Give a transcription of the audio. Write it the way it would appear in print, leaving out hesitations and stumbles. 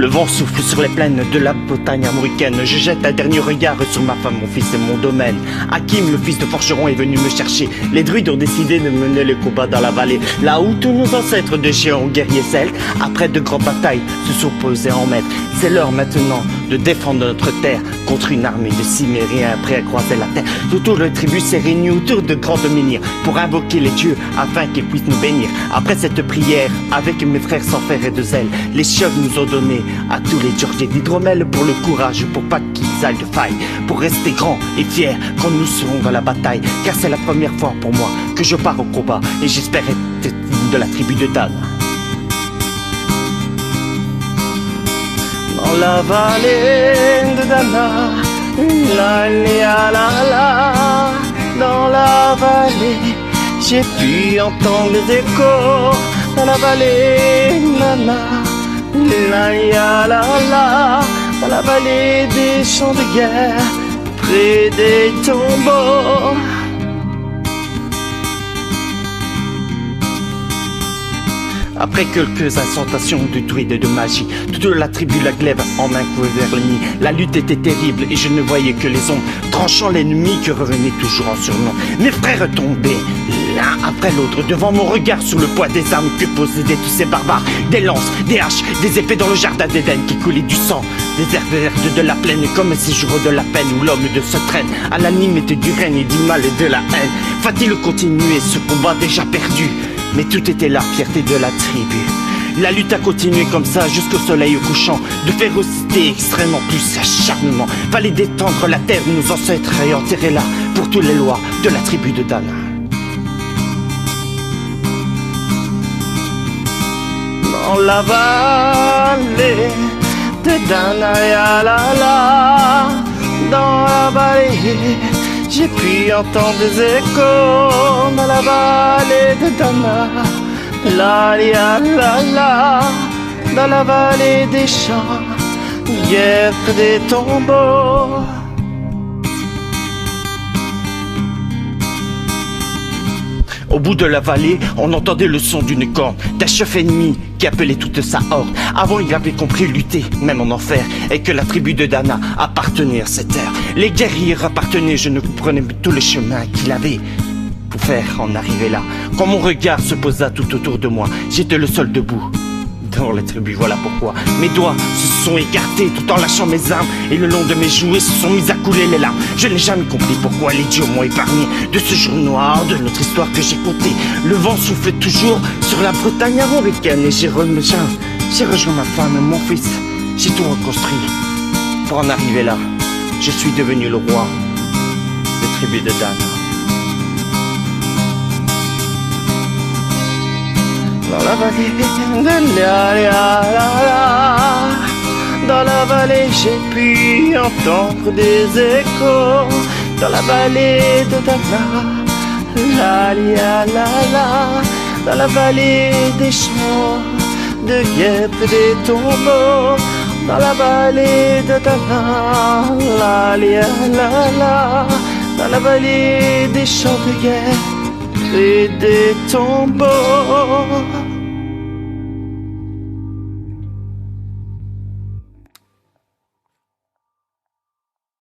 Le vent souffle sur les plaines de la Bretagne armoricaine. Je jette un dernier regard sur ma femme, mon fils et mon domaine. Hakim, le fils de forgeron, est venu me chercher. Les druides ont décidé de mener le combat dans la vallée, là où tous nos ancêtres de géants guerriers celtes, après de grandes batailles, se sont posés en maîtres. C'est l'heure maintenant de défendre notre terre contre une armée de cimériens prêts à croiser la terre. Autour de la tribu s'est réunie autour de grands menhirs pour invoquer les dieux afin qu'ils puissent nous bénir. Après cette prière, avec mes frères sans fer et de zèle, les chefs nous ont donné à tous les Georgiens d'hydromel pour le courage, pour pas qu'ils aillent de faille, pour rester grands et fiers quand nous serons dans la bataille. Car c'est la première fois pour moi que je pars au combat et j'espère être de la tribu de Dan. Dans la vallée de Dana, la, dans la vallée, j'ai pu entendre les échos. Dans la vallée, la, dans la vallée des champs de guerre, près des tombeaux. Après quelques incantations de druides et de magie, toute la tribu la glaive en main courait vers l'ennemi. La lutte était terrible et je ne voyais que les ombres tranchant l'ennemi qui revenait toujours en surnom. Mes frères tombaient l'un après l'autre devant mon regard sur le poids des armes que possédaient tous ces barbares. Des lances, des haches, des épées dans le jardin d'Éden qui coulaient du sang. Des herbes vertes de la plaine comme ces jours de la peine où l'homme de se traîne à la limite du règne et du mal et de la haine. Va-t-il continuer ce combat déjà perdu? Mais tout était la fierté de la tribu. La lutte a continué comme ça jusqu'au soleil couchant. De férocité extrêmement plus acharnement. Fallait détendre la terre de nos ancêtres et enterrer là pour toutes les lois de la tribu de Dan. Dans la vallée de Dana, dans la vallée, j'ai pu entendre des échos. Dans la vallée de Dana, la, dans la vallée des champs, guerre des tombeaux. Au bout de la vallée, on entendait le son d'une corne, d'un chef ennemi qui appelait toute sa horde. Avant, il avait compris lutter, même en enfer, et que la tribu de Dana appartenait à cette terre. Les guerriers appartenaient, je ne comprenais tout le chemin qu'il avait pour faire en arriver là. Quand mon regard se posa tout autour de moi, j'étais le seul debout dans la tribu, voilà pourquoi mes doigts se sont écartés tout en lâchant mes armes, et le long de mes joues se sont mis à couler les larmes. Je n'ai jamais compris pourquoi les dieux m'ont épargné de ce jour noir de notre histoire que j'ai compté. Le vent souffle toujours sur la Bretagne armoricaine et j'ai rejoint ma femme et mon fils. J'ai tout reconstruit pour en arriver là. Je suis devenu le roi des tribus de Dan. Dans la vallée de dans la vallée j'ai pu entendre des échos. Dans la vallée de Dana, la, dans la vallée des champs de guêpes et des tombeaux. Dans la vallée de Dana, la, dans la vallée des champs de guerre et des tombeaux.